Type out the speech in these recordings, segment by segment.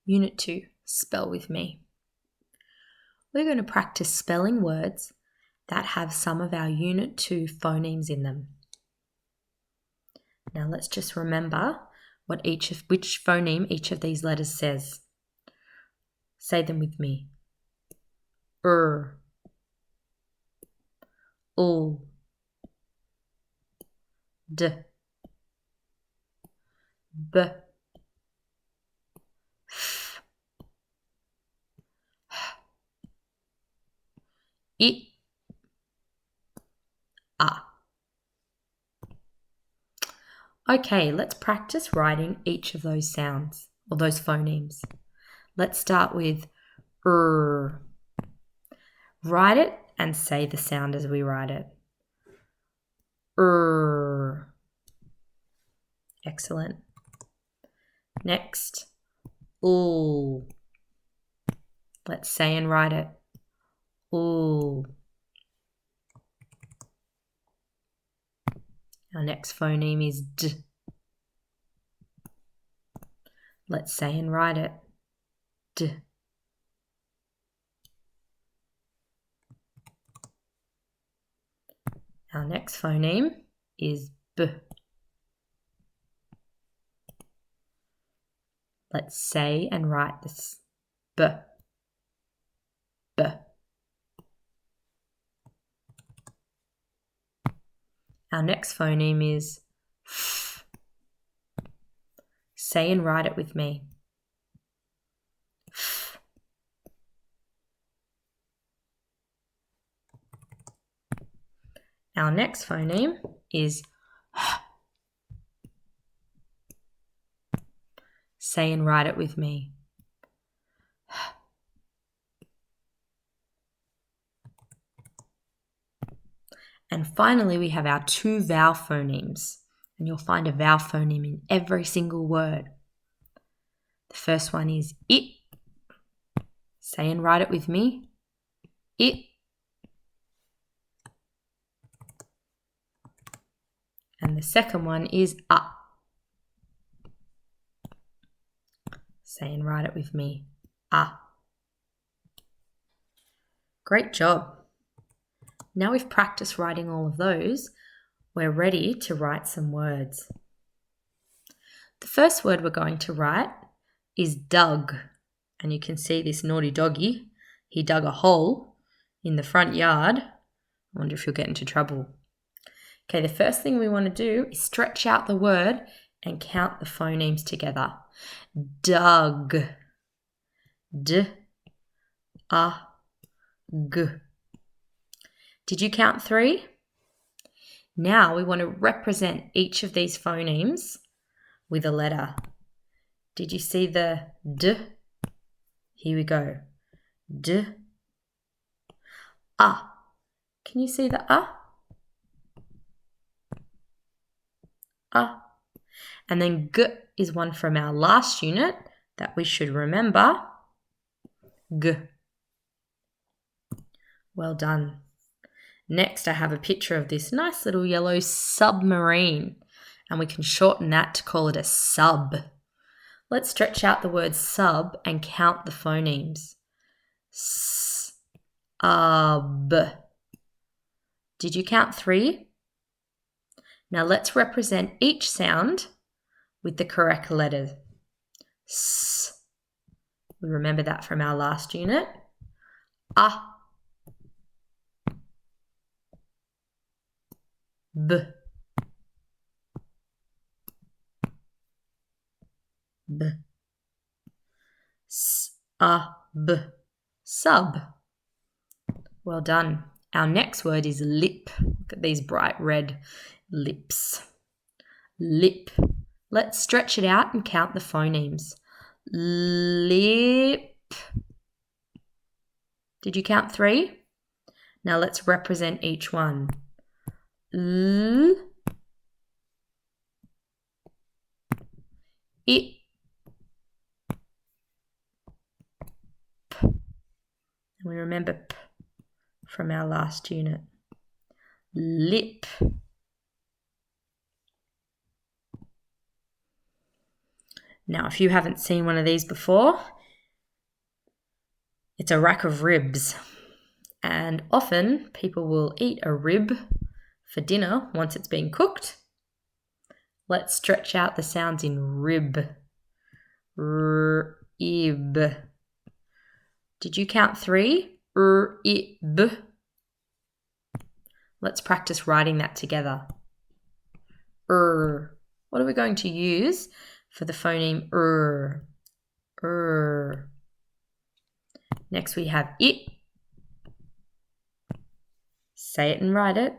Unit 2, spell with me. We're going to practice spelling words that have some of our Unit 2 phonemes in them. Now let's just remember which phoneme each of these letters says. Say them with me. U, D, B, F, H, A. Okay, let's practice writing each of those sounds or those phonemes. Let's start with R. Write it and say the sound as we write it. R. Excellent. Next, U. Let's say and write it. U. Our next phoneme is D. Let's say and write it. D. Our next phoneme is B. Let's say and write this. B. B. Our next phoneme is F. Say and write it with me. F. Our next phoneme is H. Say and write it with me. And finally, we have our 2 vowel phonemes, and you'll find a vowel phoneme in every single word. The first one is it. Say and write it with me. It. And the second one is a. Say and write it with me. A. Great job. Now we've practiced writing all of those, we're ready to write some words. The first word we're going to write is dug. And you can see this naughty doggy. He dug a hole in the front yard. I wonder if he'll get into trouble. Okay, the first thing we want to do is stretch out the word and count the phonemes together. Dug. D, a, g. Did you count 3? Now we want to represent each of these phonemes with a letter. Did you see the D? Here we go. D. A. Can you see the A? A. And then G is one from our last unit that we should remember. G. Well done. Next, I have a picture of this nice little yellow submarine, and we can shorten that to call it a sub. Let's stretch out the word sub and count the phonemes. S-ub. Did you count 3? Now let's represent each sound with the correct letters. S. We remember that from our last unit. A. B. B. S-a-b. Sub. Well done. Our next word is lip. Look at these bright red lips. Lip. Let's stretch it out and count the phonemes. Lip. Did you count 3? Now let's represent each one. L. It. P. And we remember P from our last unit. Lip. Now, if you haven't seen one of these before, It's a rack of ribs. And often people will eat a rib for dinner once it's been cooked. Let's stretch out the sounds in rib. R-ib. Did you count 3? R-ib. Let's practice writing that together. What are we going to use for the phoneme Next we have it. Say it and write it.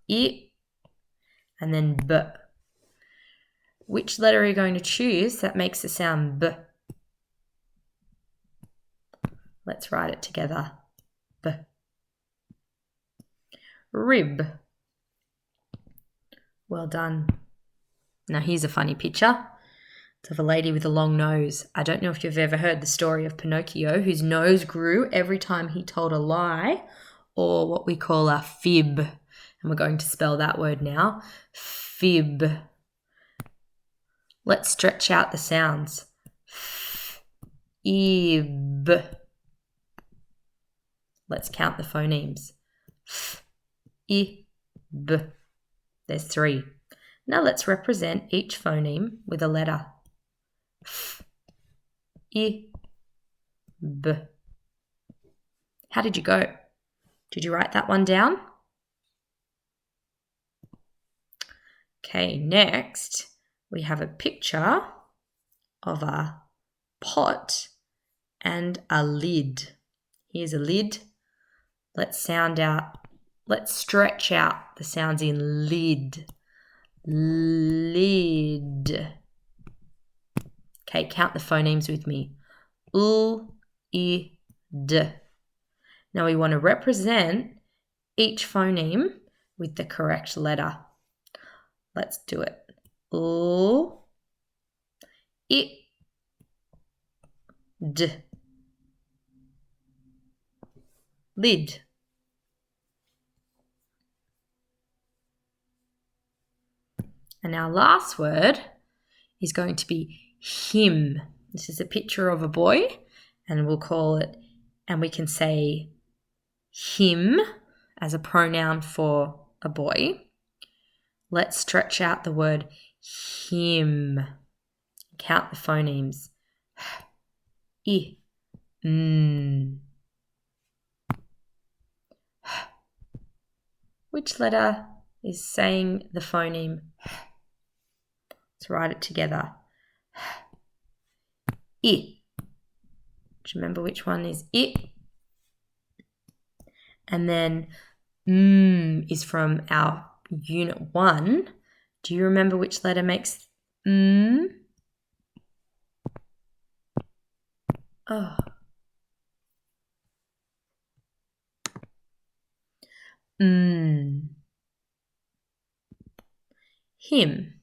It. And then b. Which letter are you going to choose that makes the sound b? Let's write it together. B. Rib. Well done. Now here's a funny picture. It's of a lady with a long nose. I don't know if you've ever heard the story of Pinocchio, whose nose grew every time he told a lie, or what we call a fib. And we're going to spell that word now. Fib. Let's stretch out the sounds. Ib. Let's count the phonemes. Ib. There's 3. Now let's represent each phoneme with a letter. I, b. How did you go? Did you write that one down? Okay, next we have a picture of a pot and a lid. Here's a lid. Let's stretch out the sounds in lid. Lid. Okay, count the phonemes with me. L, I, d. Now we want to represent each phoneme with the correct letter. Let's do it. L, I, d. Lid. And our last word is going to be him. This is a picture of a boy, and we'll call it, and we can say him as a pronoun for a boy. Let's stretch out the word him. Count the phonemes. I, n. Which letter is saying the phoneme? Let's write it together. I. Do you remember which one is it? And then is from our unit 1. Do you remember which letter makes Oh. Him.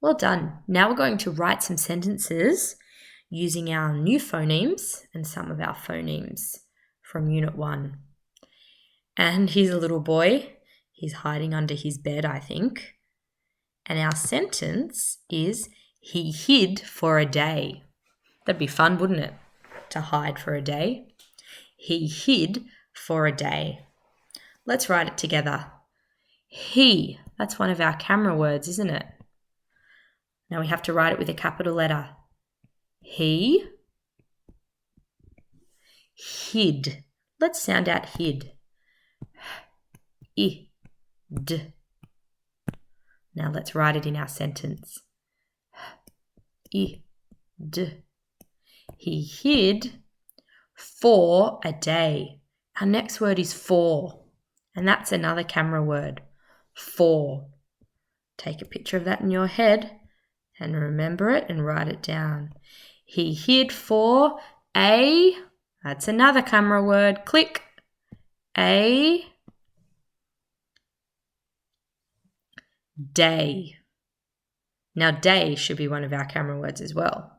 Well done. Now we're going to write some sentences using our new phonemes and some of our phonemes from Unit 1. And here's a little boy. He's hiding under his bed, I think. And our sentence is, he hid for a day. That'd be fun, wouldn't it? To hide for a day. He hid for a day. Let's write it together. He. That's one of our camera words, isn't it? Now we have to write it with a capital letter. He hid. Let's sound out hid. I, d. Now let's write it in our sentence. I, d. He hid for a day. Our next word is for, and that's another camera word. For. Take a picture of that in your head and remember it and write it down. He hid for a, that's another camera word, click, a day. Now day should be one of our camera words as well.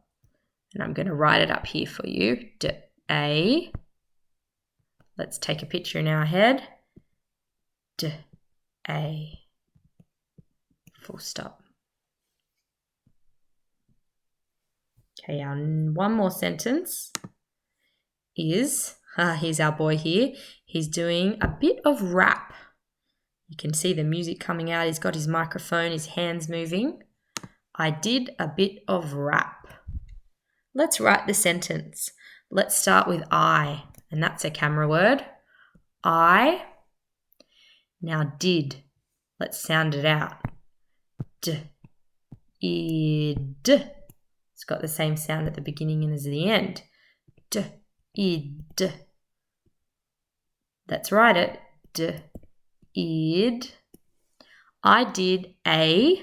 And I'm going to write it up here for you. D-a. Let's take a picture in our head. D-a. Full stop. Okay, one more sentence. is, here's our boy here, he's doing a bit of rap. You can see the music coming out. He's got his microphone, his hands moving. I did a bit of rap. Let's write the sentence. Let's start with I, and that's a camera word. I. Now did. Let's sound it out. D. Id. It's got the same sound at the beginning and as the end. D. Id. Let's write it. D. Id. I did a.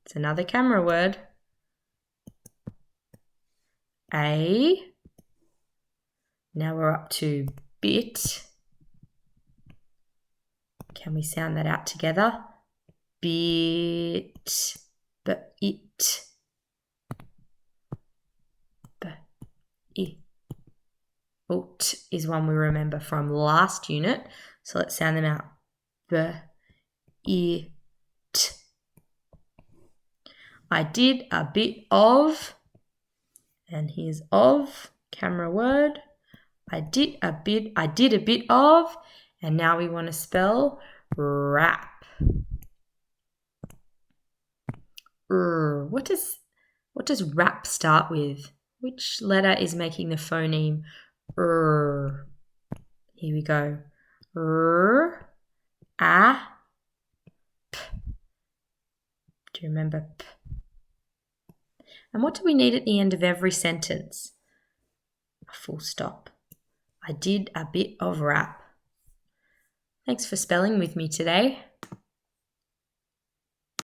It's another camera word. A. Now we're up to bit. Can we sound that out together? Bit. But it. B. Ut is one we remember from last unit. So let's sound them out. B. It. I did a bit of, and here's of, camera word. I did a bit of, and now we want to spell rap. What does rap start with? Which letter is making the phoneme r? Here we go. R, a, p. Do you remember p? And what do we need at the end of every sentence? A full stop. I did a bit of rap. Thanks for spelling with me today.